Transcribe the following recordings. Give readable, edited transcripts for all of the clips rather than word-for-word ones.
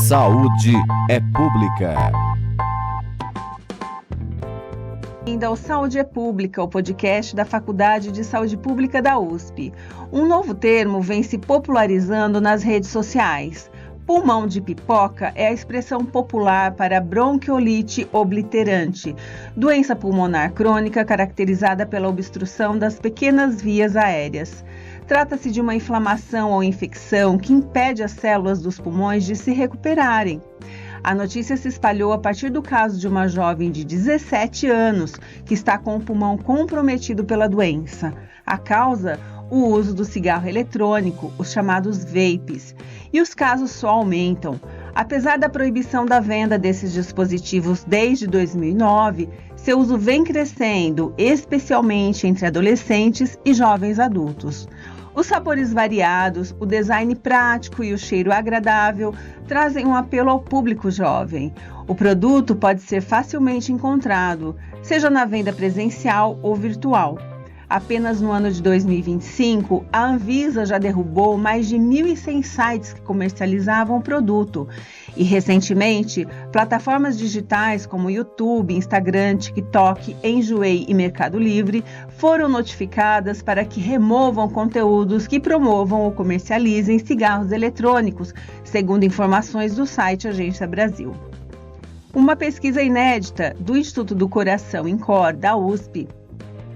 Saúde é Pública. Bem-vindo ao Saúde é Pública, o podcast da Faculdade de Saúde Pública da USP. Um novo termo vem se popularizando nas redes sociais. Pulmão de pipoca é a expressão popular para bronquiolite obliterante, doença pulmonar crônica caracterizada pela obstrução das pequenas vias aéreas. Trata-se de uma inflamação ou infecção que impede as células dos pulmões de se recuperarem. A notícia se espalhou a partir do caso de uma jovem de 17 anos que está com o pulmão comprometido pela doença. A causa? O uso do cigarro eletrônico, os chamados vapes. E os casos só aumentam. Apesar da proibição da venda desses dispositivos desde 2009, seu uso vem crescendo, especialmente entre adolescentes e jovens adultos. Os sabores variados, o design prático e o cheiro agradável trazem um apelo ao público jovem. O produto pode ser facilmente encontrado, seja na venda presencial ou virtual. Apenas no ano de 2025, a Anvisa já derrubou mais de 1.100 sites que comercializavam o produto. E, recentemente, plataformas digitais como YouTube, Instagram, TikTok, Enjoei e Mercado Livre foram notificadas para que removam conteúdos que promovam ou comercializem cigarros eletrônicos, segundo informações do site Agência Brasil. Uma pesquisa inédita do Instituto do Coração INCOR, da USP,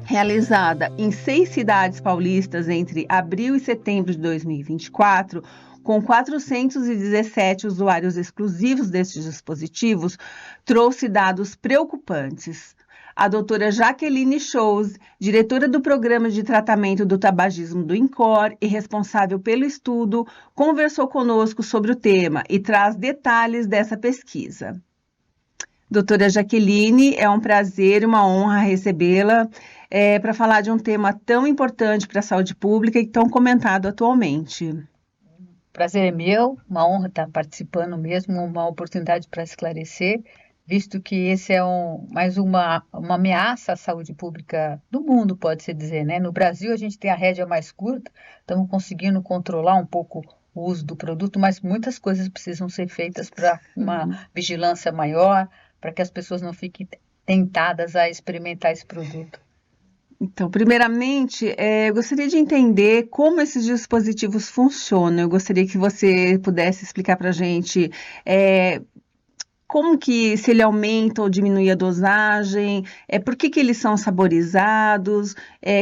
realizada em 6 cidades paulistas entre abril e setembro de 2024, com 417 usuários exclusivos destes dispositivos, trouxe dados preocupantes. A doutora Jaqueline Shouse, diretora do Programa de Tratamento do Tabagismo do INCOR e responsável pelo estudo, conversou conosco sobre o tema e traz detalhes dessa pesquisa. Doutora Jaqueline, é um prazer e uma honra recebê-la para falar de um tema tão importante para a saúde pública e tão comentado atualmente. Prazer é meu, uma honra estar participando mesmo, uma oportunidade para esclarecer, visto que esse é mais uma ameaça à saúde pública do mundo, pode-se dizer, né? No Brasil a gente tem a rédea mais curta, estamos conseguindo controlar um pouco o uso do produto, mas muitas coisas precisam ser feitas para uma vigilância maior, para que as pessoas não fiquem tentadas a experimentar esse produto. Então, primeiramente, eu gostaria de entender como esses dispositivos funcionam. Eu gostaria que você pudesse explicar para a gente como que, se ele aumenta ou diminui a dosagem, por que eles são saborizados,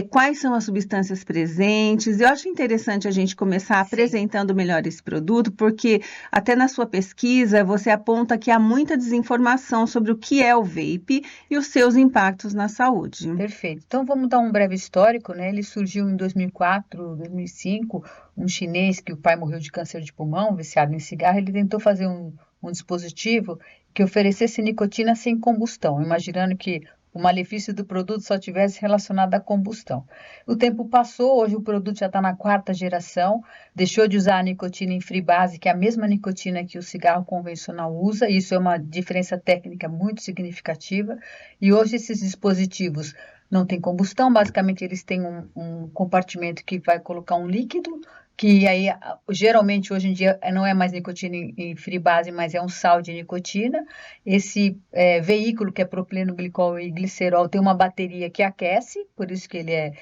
quais são as substâncias presentes. Eu acho interessante a gente começar apresentando melhor esse produto, porque até na sua pesquisa você aponta que há muita desinformação sobre o que é o vape e os seus impactos na saúde. Perfeito. Então vamos dar um breve histórico, né? Ele surgiu em 2004, 2005, um chinês que o pai morreu de câncer de pulmão, viciado em cigarro, ele tentou fazer um dispositivo que oferecesse nicotina sem combustão, imaginando que o malefício do produto só tivesse relacionado à combustão. O tempo passou, hoje o produto já está na 4ª geração, deixou de usar a nicotina em freebase, que é a mesma nicotina que o cigarro convencional usa, isso é uma diferença técnica muito significativa, e hoje esses dispositivos não têm combustão, basicamente eles têm um compartimento que vai colocar um líquido, que aí geralmente hoje em dia não é mais nicotina em freebase, mas é um sal de nicotina. Esse veículo que é propileno glicol e glicerol tem uma bateria que aquece, por isso que ele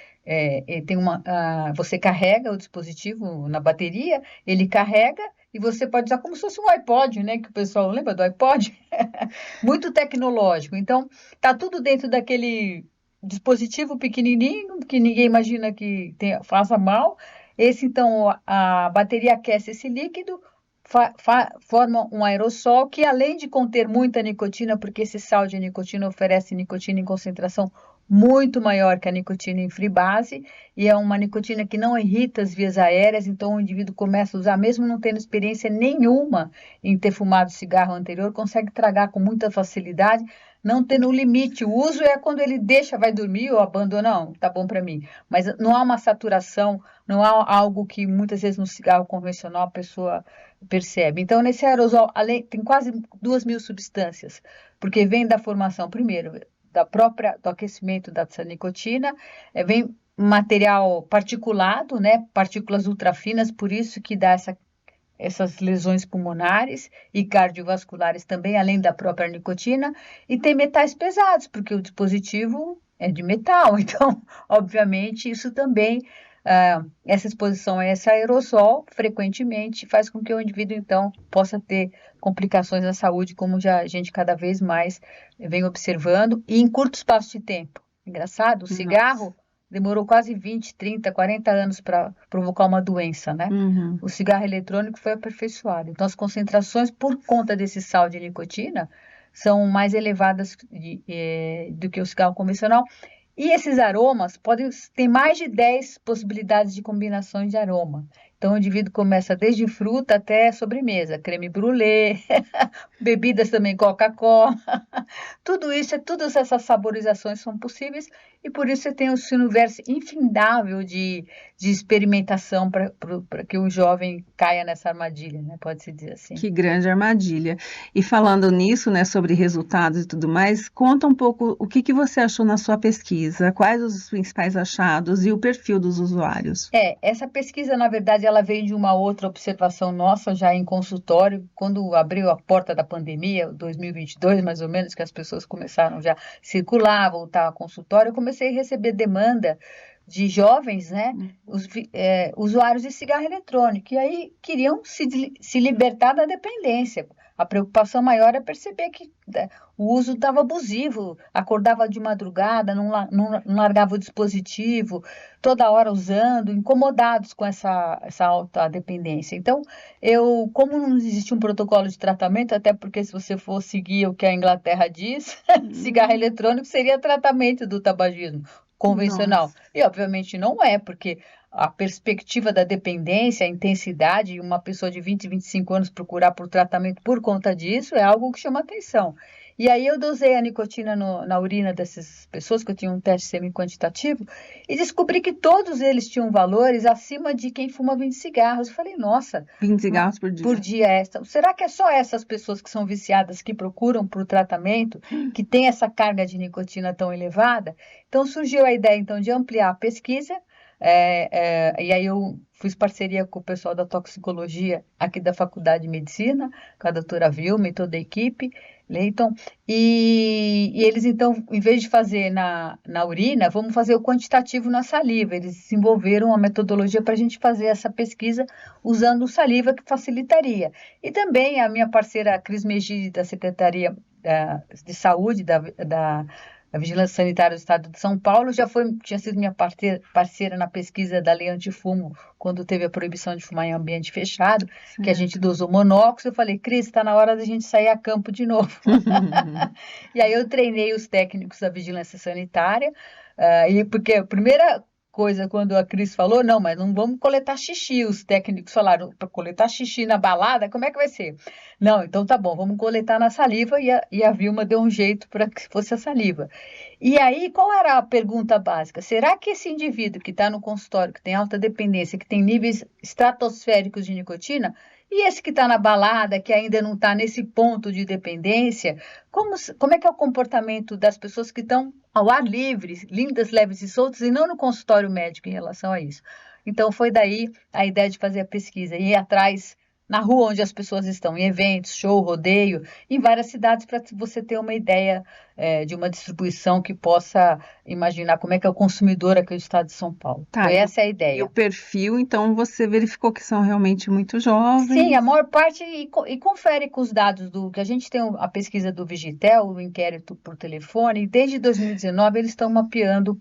tem você carrega o dispositivo na bateria, ele carrega e você pode usar como se fosse um iPod, né? Que o pessoal lembra do iPod? Muito tecnológico. Então, tá tudo dentro daquele dispositivo pequenininho que ninguém imagina que faça mal. Então, a bateria aquece esse líquido, forma um aerossol que, além de conter muita nicotina, porque esse sal de nicotina oferece nicotina em concentração muito maior que a nicotina em freebase, e é uma nicotina que não irrita as vias aéreas, então o indivíduo começa a usar, mesmo não tendo experiência nenhuma em ter fumado cigarro anterior, consegue tragar com muita facilidade, não tendo um limite. O uso é quando ele deixa, vai dormir ou abandona, não, tá bom para mim. Mas não há uma saturação, não há algo que muitas vezes no cigarro convencional a pessoa percebe. Então, nesse aerosol, tem quase 2.000 substâncias, porque vem da formação, primeiro, do aquecimento dessa nicotina, vem material particulado, né, partículas ultrafinas, por isso que dá essas lesões pulmonares e cardiovasculares também, além da própria nicotina, e tem metais pesados, porque o dispositivo é de metal, então, obviamente, isso também, essa exposição a esse aerossol, frequentemente, faz com que o indivíduo, então, possa ter complicações na saúde, como já a gente cada vez mais vem observando, e em curto espaço de tempo. Engraçado, o cigarro demorou quase 20, 30, 40 anos para provocar uma doença, né? Uhum. O cigarro eletrônico foi aperfeiçoado. Então, as concentrações, por conta desse sal de nicotina, são mais elevadas do que o cigarro convencional. E esses aromas ter mais de 10 possibilidades de combinações de aroma. Então, o indivíduo começa desde fruta até sobremesa, creme brulee, bebidas também, Coca-Cola. Tudo isso, todas essas saborizações são possíveis e por isso você tem esse universo infindável de experimentação para que o jovem caia nessa armadilha, né? Pode-se dizer assim. Que grande armadilha. E falando nisso, né, sobre resultados e tudo mais, conta um pouco o que você achou na sua pesquisa, quais os principais achados e o perfil dos usuários. Essa pesquisa, na verdade, ela veio de uma outra observação nossa já em consultório, quando abriu a porta da pandemia, 2022 mais ou menos, que as pessoas começaram já a circular, voltar ao consultório, eu comecei a receber demanda de jovens, né, usuários de cigarro eletrônico, e aí queriam se libertar da dependência. A preocupação maior é perceber que o uso estava abusivo, acordava de madrugada, não largava o dispositivo, toda hora usando, incomodados com essa alta dependência. Então, como não existe um protocolo de tratamento, até porque se você for seguir o que a Inglaterra diz, cigarro eletrônico seria tratamento do tabagismo convencional. Nossa. E, obviamente, não é, porque a perspectiva da dependência, a intensidade, uma pessoa de 20, 25 anos procurar por tratamento por conta disso, é algo que chama atenção. E aí eu dosei a nicotina na urina dessas pessoas, que eu tinha um teste semi-quantitativo, e descobri que todos eles tinham valores acima de quem fuma 20 cigarros. Eu falei, nossa... 20 cigarros por dia. Por dia. Será que é só essas pessoas que são viciadas que procuram por tratamento, que tem essa carga de nicotina tão elevada? Então surgiu a ideia então de ampliar a pesquisa, e aí eu fiz parceria com o pessoal da toxicologia aqui da Faculdade de Medicina, com a doutora Vilma e toda a equipe, Leighton, e eles então, em vez de fazer na urina, vamos fazer o quantitativo na saliva. Eles desenvolveram uma metodologia para a gente fazer essa pesquisa usando saliva, que facilitaria. E também a minha parceira Cris Megide, da Secretaria de Saúde da Vigilância Sanitária do Estado de São Paulo, tinha sido minha parceira na pesquisa da lei antifumo, quando teve a proibição de fumar em ambiente fechado, que a gente dosou monóxido. Eu falei, Cris, está na hora da gente sair a campo de novo. E aí eu treinei os técnicos da Vigilância Sanitária, porque a primeira coisa, quando a Cris falou, não, mas não vamos coletar xixi. Os técnicos falaram, para coletar xixi na balada, como é que vai ser? Não, então tá bom, vamos coletar na saliva, e a Vilma deu um jeito para que fosse a saliva. E aí, qual era a pergunta básica? Será que esse indivíduo que está no consultório, que tem alta dependência, que tem níveis estratosféricos de nicotina, e esse que está na balada, que ainda não está nesse ponto de dependência, como é que é o comportamento das pessoas que estão ao ar livre, lindas, leves e soltas, e não no consultório médico em relação a isso? Então, foi daí a ideia de fazer a pesquisa, ir atrás na rua onde as pessoas estão, em eventos, show, rodeio, em várias cidades, para você ter uma ideia de uma distribuição que possa imaginar como é que é o consumidor aqui do estado de São Paulo. Tá, Foi essa a ideia. E o perfil, então, você verificou que são realmente muito jovens? Sim, a maior parte, e confere com os dados que a gente tem a pesquisa do Vigitel, o inquérito por telefone, e desde 2019 eles estão mapeando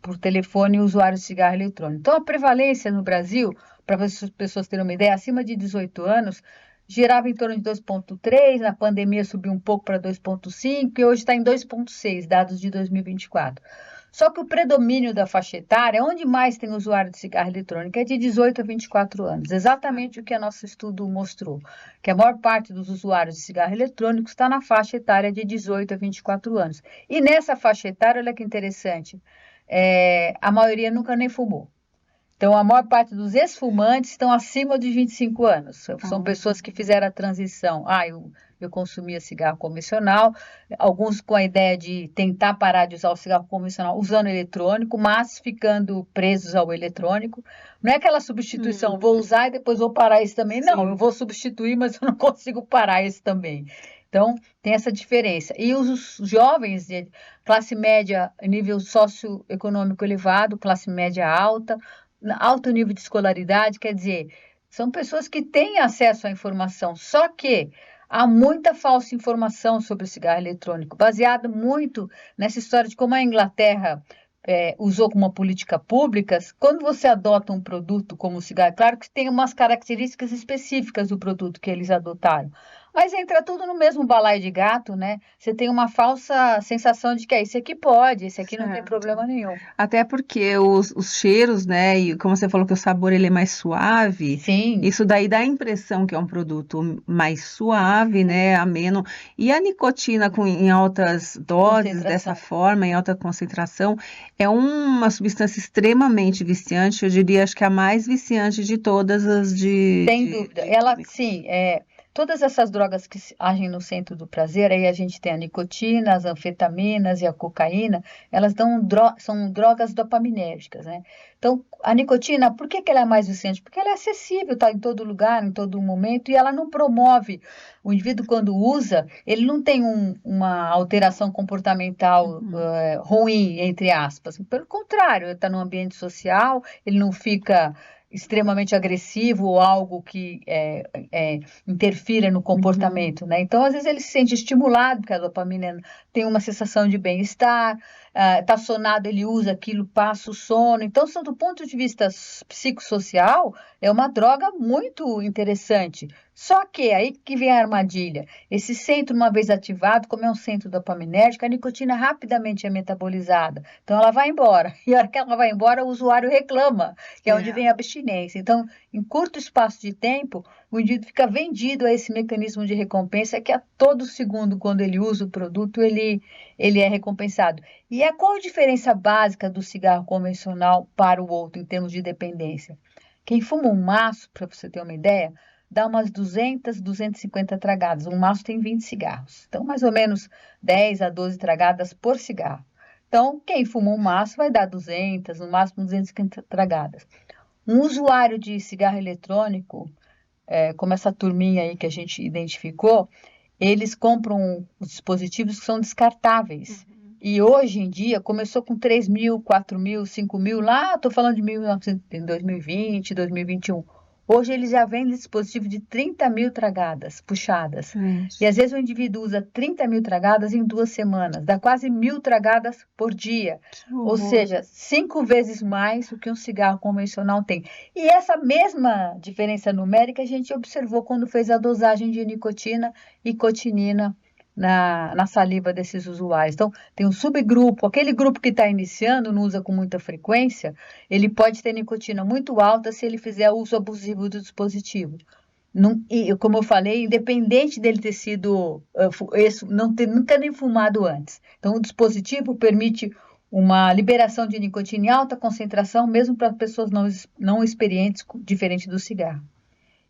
por telefone usuários de cigarro eletrônico. Então, a prevalência no Brasil, para as pessoas terem uma ideia, acima de 18 anos, girava em torno de 2,3, na pandemia subiu um pouco para 2,5 e hoje está em 2,6, dados de 2024. Só que o predomínio da faixa etária, onde mais tem usuário de cigarro eletrônico, é de 18 a 24 anos. Exatamente o que o nosso estudo mostrou, que a maior parte dos usuários de cigarro eletrônico está na faixa etária de 18 a 24 anos. E nessa faixa etária, olha que interessante, a maioria nunca nem fumou. Então, a maior parte dos ex-fumantes estão acima de 25 anos. São pessoas que fizeram a transição. Eu consumia cigarro convencional, alguns com a ideia de tentar parar de usar o cigarro convencional usando eletrônico, mas ficando presos ao eletrônico. Não é aquela substituição, vou usar e depois vou parar esse também. Não, eu vou substituir, mas eu não consigo parar esse também. Então, tem essa diferença. E os jovens de classe média, nível socioeconômico elevado, classe média alta, alto nível de escolaridade, quer dizer, são pessoas que têm acesso à informação, só que há muita falsa informação sobre o cigarro eletrônico, baseada muito nessa história de como a Inglaterra usou como uma política pública. Quando você adota um produto como o cigarro, é claro que tem umas características específicas do produto que eles adotaram, mas entra tudo no mesmo balaio de gato, né? Você tem uma falsa sensação de que esse aqui pode, esse aqui não tem problema nenhum. Até porque os cheiros, né? E como você falou que o sabor ele é mais suave. Sim. Isso daí dá a impressão que é um produto mais suave, né? Ameno. E a nicotina em altas doses, dessa forma, em alta concentração, é uma substância extremamente viciante. Eu diria, acho que a mais viciante de todas as de... Sem dúvida. Ela, sim, todas essas drogas que agem no centro do prazer, aí a gente tem a nicotina, as anfetaminas e a cocaína, elas são drogas dopaminérgicas, né? Então, a nicotina, por que ela é mais viciante? Porque ela é acessível, está em todo lugar, em todo momento, e ela não promove. O indivíduo, quando usa, ele não tem uma alteração comportamental ruim, entre aspas. Pelo contrário, ele está no ambiente social, ele não fica extremamente agressivo ou algo que interfira no comportamento, né? Então, às vezes ele se sente estimulado, porque a dopamina tem uma sensação de bem-estar, tá sonado, ele usa aquilo, passa o sono. Então, do ponto de vista psicossocial, é uma droga muito interessante. Só que aí que vem a armadilha. Esse centro, uma vez ativado, como é um centro dopaminérgico, a nicotina rapidamente é metabolizada. Então, ela vai embora. E a hora que ela vai embora, o usuário reclama, que é onde vem a abstinência. Então, em curto espaço de tempo, o indivíduo fica vendido a esse mecanismo de recompensa que a todo segundo, quando ele usa o produto, ele é recompensado. E qual a diferença básica do cigarro convencional para o outro, em termos de dependência? Quem fuma um maço, para você ter uma ideia, dá umas 200, 250 tragadas. Um maço tem 20 cigarros. Então, mais ou menos 10 a 12 tragadas por cigarro. Então, quem fuma um maço vai dar 200, no máximo 250 tragadas. Um usuário de cigarro eletrônico, como essa turminha aí que a gente identificou, eles compram os dispositivos que são descartáveis. E hoje em dia, começou com 3 mil, 4 mil, 5 mil, lá estou falando de 2020, 2021. Hoje eles já vendem dispositivo de 30 mil tragadas puxadas. E às vezes o indivíduo usa 30 mil tragadas em 2 semanas. Dá quase 1.000 tragadas por dia. Ou seja, 5 vezes mais do que um cigarro convencional tem. E essa mesma diferença numérica a gente observou quando fez a dosagem de nicotina e cotinina na saliva desses usuários. Então, tem um subgrupo, aquele grupo que está iniciando, não usa com muita frequência, ele pode ter nicotina muito alta se ele fizer uso abusivo do dispositivo. E, como eu falei, independente dele ter sido, nunca nem fumado antes. Então, o dispositivo permite uma liberação de nicotina em alta concentração, mesmo para pessoas não experientes, diferente do cigarro.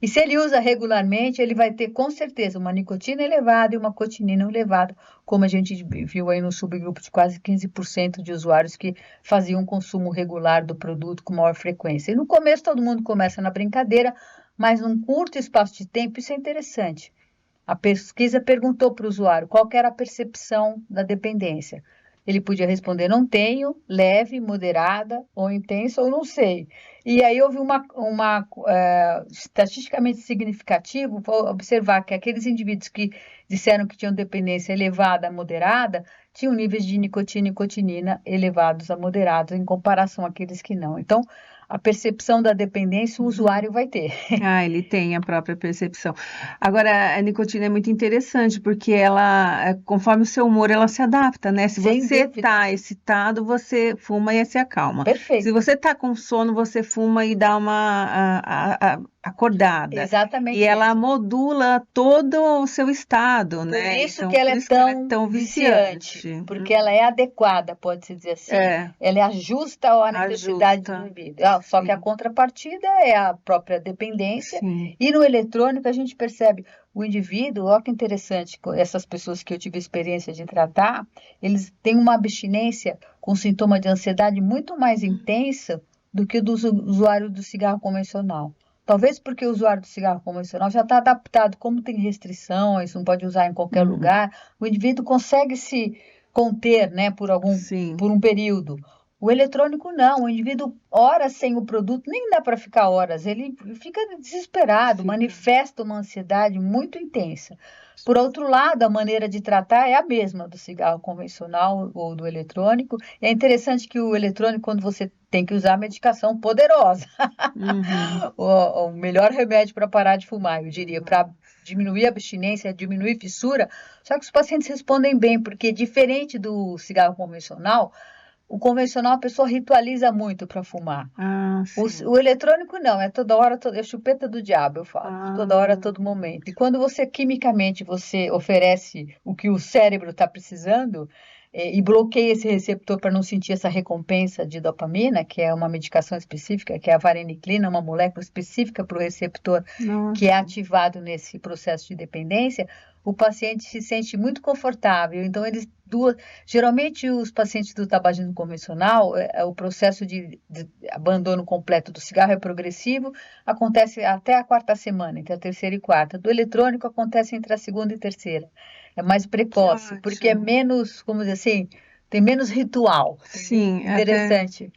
E se ele usa regularmente, ele vai ter com certeza uma nicotina elevada e uma cotinina elevada, como a gente viu aí no subgrupo de quase 15% de usuários que faziam consumo regular do produto com maior frequência. E no começo todo mundo começa na brincadeira, mas num curto espaço de tempo isso é interessante. A pesquisa perguntou para o usuário qual era a percepção da dependência. Ele podia responder não tenho, leve, moderada, ou intensa, ou não sei. E aí houve estatisticamente significativo, vou observar que aqueles indivíduos que disseram que tinham dependência elevada a moderada, tinham níveis de nicotina e cotinina elevados a moderados, em comparação àqueles que não. Então, a percepção da dependência o usuário vai ter. Ele tem a própria percepção. Agora, a nicotina é muito interessante, porque ela, conforme o seu humor, ela se adapta, né? Se você está excitado, você fuma e se acalma. Perfeito. Se você está com sono, você fuma e dá uma acordada. Exatamente. E ela modula todo o seu estado, né? Por isso que ela é tão viciante. Porque ela é adequada, pode-se dizer assim. Ela ajusta a necessidade do indivíduo. Só que a contrapartida é a própria dependência. Sim. E no eletrônico a gente percebe o indivíduo, olha que interessante, essas pessoas que eu tive experiência de tratar, eles têm uma abstinência com sintoma de ansiedade muito mais intensa do que o do usuário do cigarro convencional. Talvez porque o usuário do cigarro convencional já está adaptado, como tem restrições, não pode usar em qualquer lugar, o indivíduo consegue se conter, né, por um período. O eletrônico não, o indivíduo horas sem o produto, nem dá para ficar horas, ele fica desesperado, manifesta uma ansiedade muito intensa. Por outro lado, a maneira de tratar é a mesma do cigarro convencional ou do eletrônico. E é interessante que o eletrônico, quando você tem que usar medicação poderosa, o melhor remédio para parar de fumar, eu diria, para diminuir a abstinência, diminuir fissura, só que os pacientes respondem bem, porque diferente do cigarro convencional, o convencional a pessoa ritualiza muito para fumar. O eletrônico não, é toda hora, é chupeta do diabo, eu falo, toda hora, todo momento. E quando você, quimicamente, você oferece o que o cérebro está precisando, e bloqueia esse receptor para não sentir essa recompensa de dopamina, que é uma medicação específica, que é a vareniclina, uma molécula específica para o receptor que é ativado nesse processo de dependência, o paciente se sente muito confortável. Então, geralmente os pacientes do tabagismo convencional, o processo de abandono completo do cigarro é progressivo, acontece até a 4ª semana, entre a 3ª e 4ª. Do eletrônico acontece entre a 2ª e 3ª. É mais precoce, porque é menos, como dizer assim, tem menos ritual. Sim, interessante.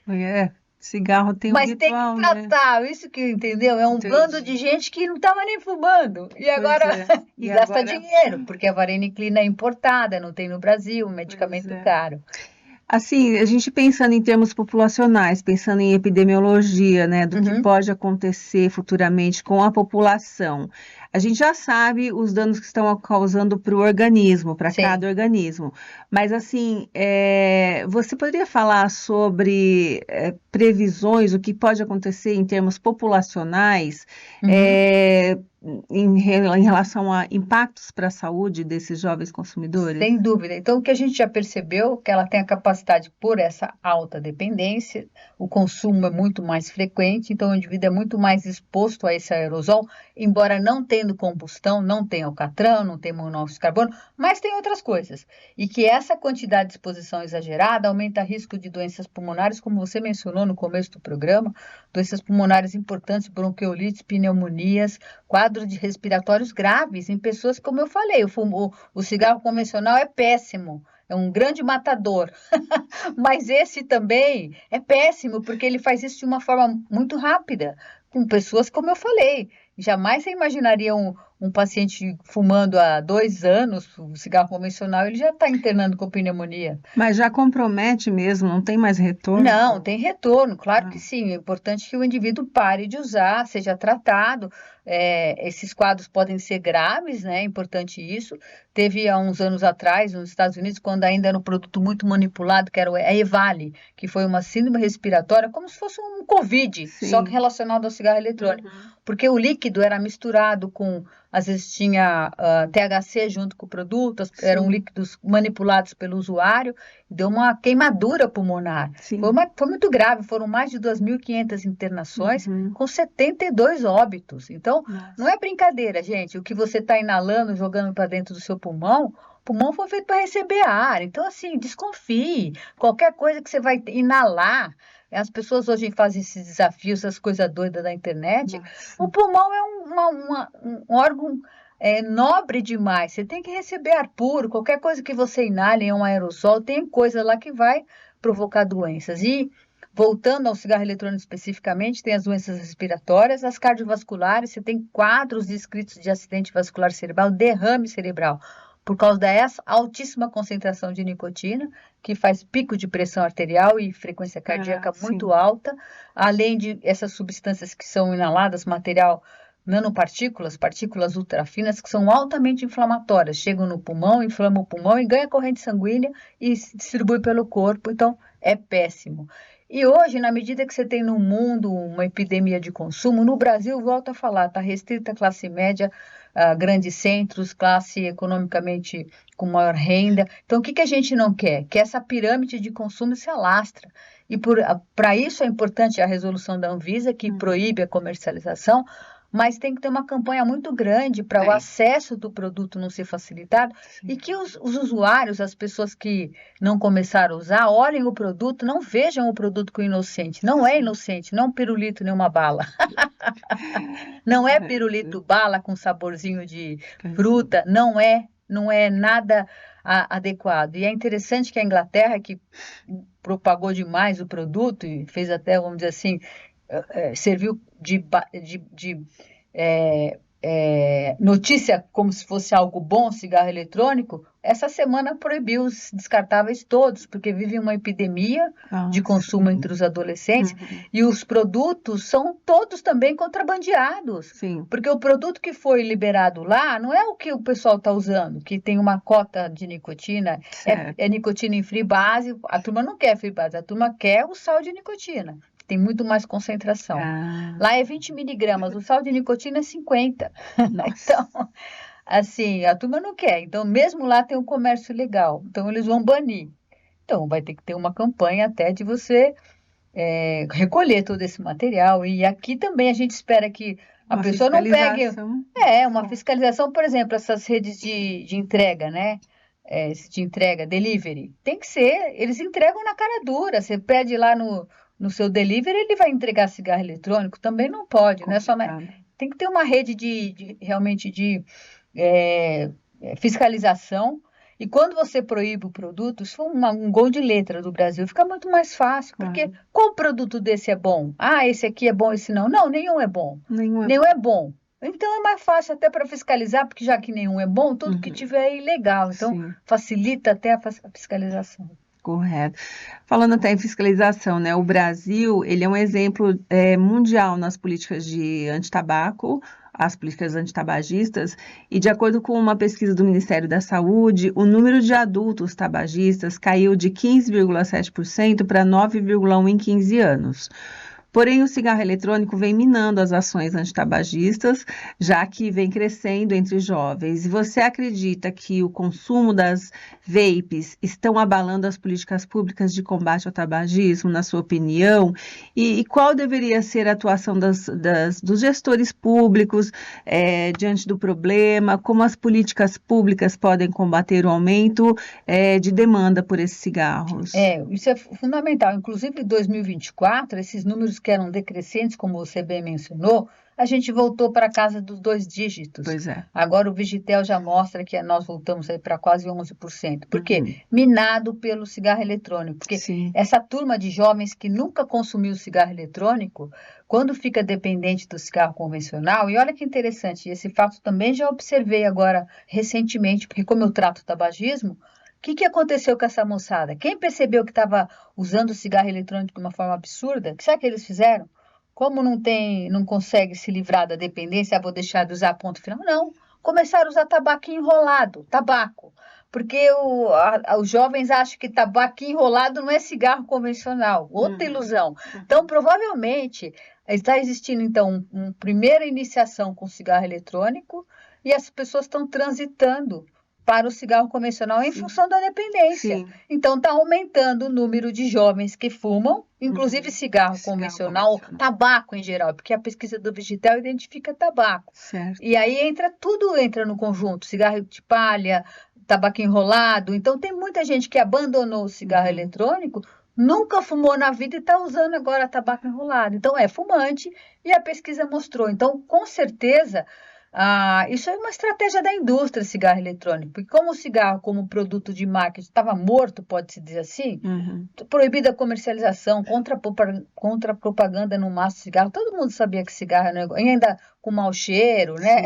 Cigarro tem um Mas ritual, tem que tratar, isso que entendeu? É um bando de gente que não estava nem fumando. E agora e gasta dinheiro, porque a vareniclina é importada, não tem no Brasil, um medicamento caro. Assim, a gente pensando em termos populacionais, pensando em epidemiologia, né, do que pode acontecer futuramente com a população. A gente já sabe os danos que estão causando para o organismo, para cada organismo. Mas, assim, você poderia falar sobre previsões, o que pode acontecer em termos populacionais, em relação a impactos para a saúde desses jovens consumidores? Sem dúvida. Então, o que a gente já percebeu, que ela tem a capacidade, por essa alta dependência, o consumo é muito mais frequente, então o indivíduo é muito mais exposto a esse aerosol, embora não tendo combustão, não tenha alcatrão, não tenha monóxido de carbono, mas tem outras coisas. E que essa quantidade de exposição exagerada aumenta o risco de doenças pulmonares, como você mencionou no começo do programa, doenças pulmonares importantes, bronquiolites, pneumonias, quadros de respiratórios graves em pessoas, como eu falei, o cigarro convencional é péssimo, é um grande matador, mas esse também é péssimo, porque ele faz isso de uma forma muito rápida, com pessoas, como eu falei. Jamais você imaginaria um paciente fumando há 2 anos, o cigarro convencional, ele já está internando com pneumonia. Mas já compromete mesmo, não tem mais retorno? Não, tem retorno, claro que sim. É importante que o indivíduo pare de usar, seja tratado. Esses quadros podem ser graves, né? É importante isso. Teve há uns anos atrás, nos Estados Unidos, quando ainda era um produto muito manipulado, que era a EVALI, que foi uma síndrome respiratória, como se fosse um Covid, só que relacionado ao cigarro eletrônico. Porque o líquido era misturado com, às vezes tinha THC junto com o produto, eram líquidos manipulados pelo usuário, deu uma queimadura pulmonar. Foi muito grave, foram mais de 2.500 internações, com 72 óbitos. Então, não é brincadeira, gente. O que você está inalando, jogando para dentro do seu pulmão, o pulmão foi feito para receber ar. Então, assim, desconfie. Qualquer coisa que você vai inalar, as pessoas hoje fazem esses desafios, essas coisas doidas da internet. O pulmão é um órgão nobre demais. Você tem que receber ar puro. Qualquer coisa que você inale é um aerossol, tem coisa lá que vai provocar doenças. E, voltando ao cigarro eletrônico especificamente, tem as doenças respiratórias, as cardiovasculares, você tem quadros descritos de acidente vascular cerebral, derrame cerebral, por causa dessa altíssima concentração de nicotina, que faz pico de pressão arterial e frequência cardíaca muito alta, além de essas substâncias que são inaladas, material nanopartículas, partículas ultrafinas, que são altamente inflamatórias, chegam no pulmão, inflamam o pulmão e ganha corrente sanguínea e se distribui pelo corpo, então é péssimo. E hoje, na medida que você tem no mundo uma epidemia de consumo, no Brasil, volto a falar, está restrita à classe média, a grandes centros, classe economicamente com maior renda. Então, o que a gente não quer? Que essa pirâmide de consumo se alastra. E para isso é importante a resolução da Anvisa, que proíbe a comercialização, mas tem que ter uma campanha muito grande para o acesso do produto não ser facilitado. Sim. E que os usuários, as pessoas que não começaram a usar, olhem o produto, não vejam o produto como inocente. Não é inocente, não é um pirulito nem uma bala. Não é pirulito bala com saborzinho de fruta, não é nada adequado. E é interessante que a Inglaterra, que propagou demais o produto e fez até, vamos dizer assim, serviu de notícia como se fosse algo bom, cigarro eletrônico, essa semana proibiu os descartáveis todos, porque vive uma epidemia de consumo entre os adolescentes, e os produtos são todos também contrabandeados. Sim. Porque o produto que foi liberado lá não é o que o pessoal está usando, que tem uma cota de nicotina, é nicotina em free base, a turma não quer free base, a turma quer o sal de nicotina. Tem muito mais concentração. Lá é 20 miligramas, o sal de nicotina é 50. Então, assim, a turma não quer. Então, mesmo lá tem um comércio legal. Então, eles vão banir. Então, vai ter que ter uma campanha até de você recolher todo esse material. E aqui também a gente espera que a pessoa não pegue... uma fiscalização, por exemplo, essas redes de entrega, né? De entrega, delivery. Tem que ser, eles entregam na cara dura. Você pede lá no seu delivery, ele vai entregar cigarro eletrônico, também não pode, né? Tem que ter uma rede realmente de fiscalização, e quando você proíbe o produto, isso foi um gol de letra do Brasil, fica muito mais fácil, porque qual produto desse é bom? Esse aqui é bom, esse não. Não, nenhum é bom. Nenhum é bom. Então é mais fácil até para fiscalizar, porque já que nenhum é bom, tudo que tiver é ilegal. Então facilita até a fiscalização. Correto. Falando até em fiscalização, né? O Brasil, ele é um exemplo mundial nas políticas de antitabaco, as políticas antitabagistas, e de acordo com uma pesquisa do Ministério da Saúde, o número de adultos tabagistas caiu de 15,7% para 9,1% em 15 anos. Porém, o cigarro eletrônico vem minando as ações antitabagistas, já que vem crescendo entre jovens. E você acredita que o consumo das vapes estão abalando as políticas públicas de combate ao tabagismo, na sua opinião? E qual deveria ser a atuação dos gestores públicos diante do problema? Como as políticas públicas podem combater o aumento de demanda por esses cigarros? Isso é fundamental. Inclusive, em 2024, esses números que eram decrescentes, como você bem mencionou, a gente voltou para a casa dos 2 dígitos. Pois é. Agora o Vigitel já mostra que nós voltamos aí para quase 11%. Por quê? Minado pelo cigarro eletrônico. Porque essa turma de jovens que nunca consumiu cigarro eletrônico, quando fica dependente do cigarro convencional, e olha que interessante, esse fato também já observei agora recentemente, porque como eu trato tabagismo, o que aconteceu com essa moçada? Quem percebeu que estava usando o cigarro eletrônico de uma forma absurda, o que será que eles fizeram? Como não consegue se livrar da dependência, vou deixar de usar ponto final? Não, começaram a usar tabaco enrolado, tabaco. Porque os jovens acham que tabaco enrolado não é cigarro convencional, outra ilusão. Então, provavelmente, está existindo, então, uma primeira iniciação com cigarro eletrônico e as pessoas estão transitando para o cigarro convencional em função da dependência. Então, está aumentando o número de jovens que fumam, inclusive cigarro convencional, tabaco em geral, porque a pesquisa do Vigitel identifica tabaco. Certo. E aí tudo entra no conjunto, cigarro de palha, tabaco enrolado. Então, tem muita gente que abandonou o cigarro eletrônico, nunca fumou na vida e está usando agora tabaco enrolado. Então, é fumante e a pesquisa mostrou. Então, com certeza... isso é uma estratégia da indústria, cigarro eletrônico, porque como o cigarro, como produto de marketing, estava morto, pode-se dizer assim, proibida a comercialização, contra a propaganda no maço de cigarro, todo mundo sabia que cigarro é negócio, e ainda com mau cheiro, né?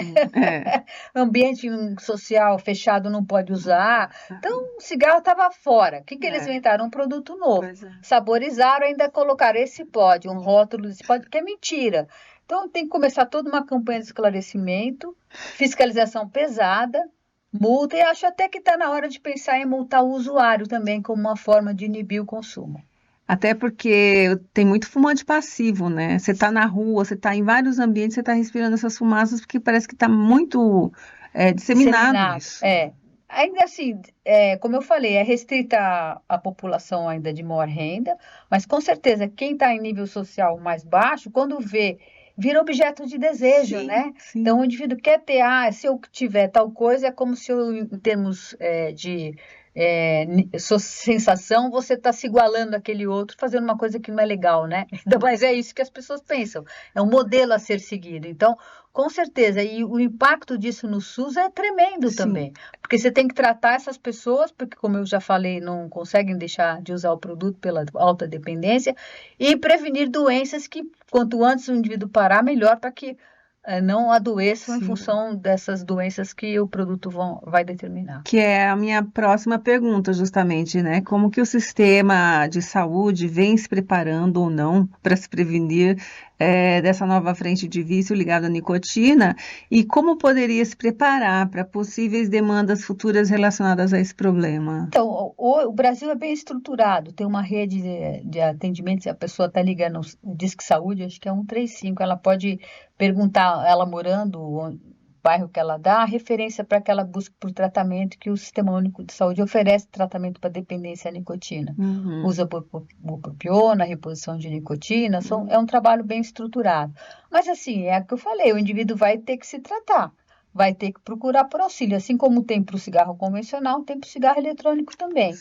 Ambiente social fechado não pode usar, então o cigarro estava fora. O que eles inventaram? Um produto novo, saborizaram, ainda colocaram esse pode, um rótulo desse pode, que é mentira. Então, tem que começar toda uma campanha de esclarecimento, fiscalização pesada, multa, e acho até que está na hora de pensar em multar o usuário também como uma forma de inibir o consumo. Até porque tem muito fumante passivo, né? Você está na rua, você está em vários ambientes, você está respirando essas fumaças porque parece que está muito disseminado isso. Ainda assim, como eu falei, é restrita a população ainda de maior renda, mas com certeza quem está em nível social mais baixo, quando vê, vira objeto de desejo, né? Sim. Então o indivíduo quer ter, se eu tiver tal coisa, é como se eu, em termos de sensação, você está se igualando àquele outro, fazendo uma coisa que não é legal, né? Mas é isso que as pessoas pensam, é um modelo a ser seguido. Então, com certeza, e o impacto disso no SUS é tremendo também, porque você tem que tratar essas pessoas, porque como eu já falei, não conseguem deixar de usar o produto pela alta dependência, e prevenir doenças que, quanto antes o indivíduo parar, melhor para que não adoeçam em função dessas doenças que o produto vai determinar. Que é a minha próxima pergunta, justamente, né? Como que o sistema de saúde vem se preparando ou não para se prevenir dessa nova frente de vício ligada à nicotina e como poderia se preparar para possíveis demandas futuras relacionadas a esse problema? Então, o Brasil é bem estruturado, tem uma rede de atendimento, se a pessoa está ligando no Disque Saúde, acho que é 135, ela pode perguntar, ela morando, no bairro que ela dá, a referência para que ela busque por tratamento, que o Sistema Único de Saúde oferece tratamento para dependência à nicotina. Usa bupropiona, reposição de nicotina, é um trabalho bem estruturado. Mas assim, é o que eu falei, o indivíduo vai ter que se tratar, vai ter que procurar por auxílio, assim como tem para o cigarro convencional, tem para o cigarro eletrônico também.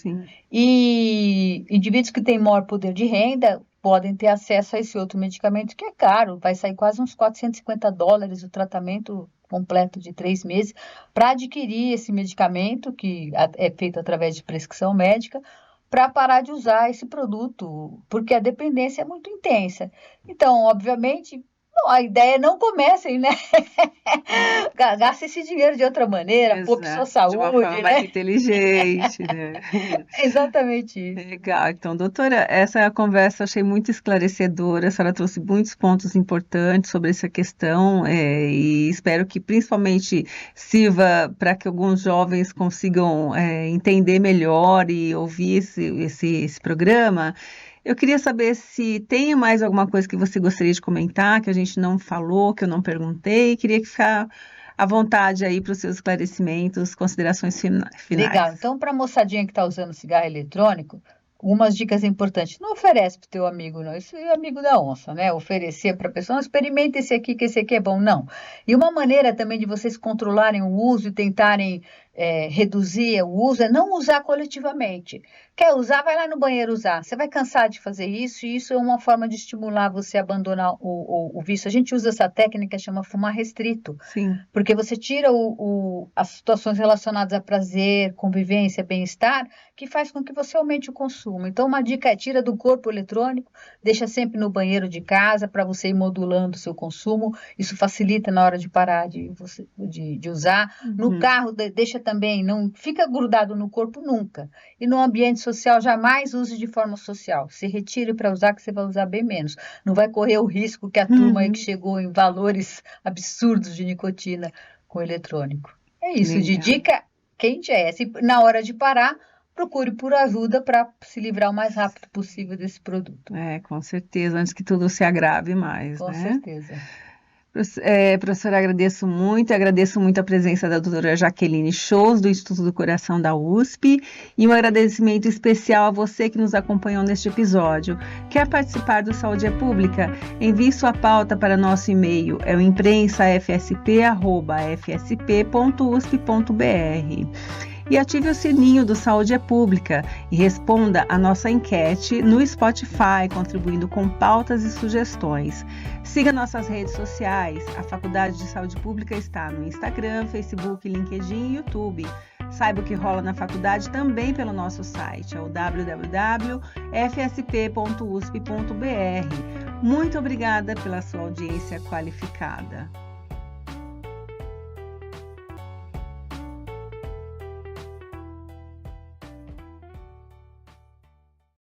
E indivíduos que têm maior poder de renda podem ter acesso a esse outro medicamento que é caro, vai sair quase uns $450 o tratamento completo de 3 meses para adquirir esse medicamento que é feito através de prescrição médica para parar de usar esse produto, porque a dependência é muito intensa. Então, obviamente, a ideia é não comecem, né? Gasta esse dinheiro de outra maneira, poupe sua saúde, de uma forma mais inteligente, né? Exatamente isso. Legal. Então, doutora, essa conversa eu achei muito esclarecedora, a senhora trouxe muitos pontos importantes sobre essa questão e espero que principalmente sirva para que alguns jovens consigam entender melhor e ouvir esse programa. Eu queria saber se tem mais alguma coisa que você gostaria de comentar, que a gente não falou, que eu não perguntei. Queria que ficar à vontade aí para os seus esclarecimentos, considerações finais. Legal. Então, para a moçadinha que está usando cigarro eletrônico, algumas dicas importantes. Não oferece para o teu amigo, não. Isso é amigo da onça, né? Oferecer para a pessoa, experimenta esse aqui, que esse aqui é bom. Não. E uma maneira também de vocês controlarem o uso e tentarem reduzir o uso é não usar coletivamente. Quer usar, vai lá no banheiro usar. Você vai cansar de fazer isso e isso é uma forma de estimular você a abandonar o vício. A gente usa essa técnica, chama fumar restrito. Sim. Porque você tira as situações relacionadas a prazer, convivência, bem-estar, que faz com que você aumente o consumo. Então, uma dica é tira do corpo eletrônico, deixa sempre no banheiro de casa para você ir modulando o seu consumo. Isso facilita na hora de parar de usar. No carro, deixa também, não fica grudado no corpo nunca. E no ambiente social, jamais use de forma social. Se retire para usar, que você vai usar bem menos. Não vai correr o risco que a turma aí que chegou em valores absurdos de nicotina com eletrônico. É isso, legal. De dica quente é essa. E na hora de parar, procure por ajuda para se livrar o mais rápido possível desse produto. Com certeza, antes que tudo se agrave mais, Com certeza. Professora, agradeço muito a presença da doutora Jaqueline Schoz, do Instituto do Coração da USP, e um agradecimento especial a você que nos acompanhou neste episódio. Quer participar do Saúde é Pública? Envie sua pauta para nosso e-mail, é o imprensa.fsp@fsp.usp.br. E ative o sininho do Saúde é Pública e responda a nossa enquete no Spotify, contribuindo com pautas e sugestões. Siga nossas redes sociais. A Faculdade de Saúde Pública está no Instagram, Facebook, LinkedIn e YouTube. Saiba o que rola na faculdade também pelo nosso site, é o www.fsp.usp.br. Muito obrigada pela sua audiência qualificada.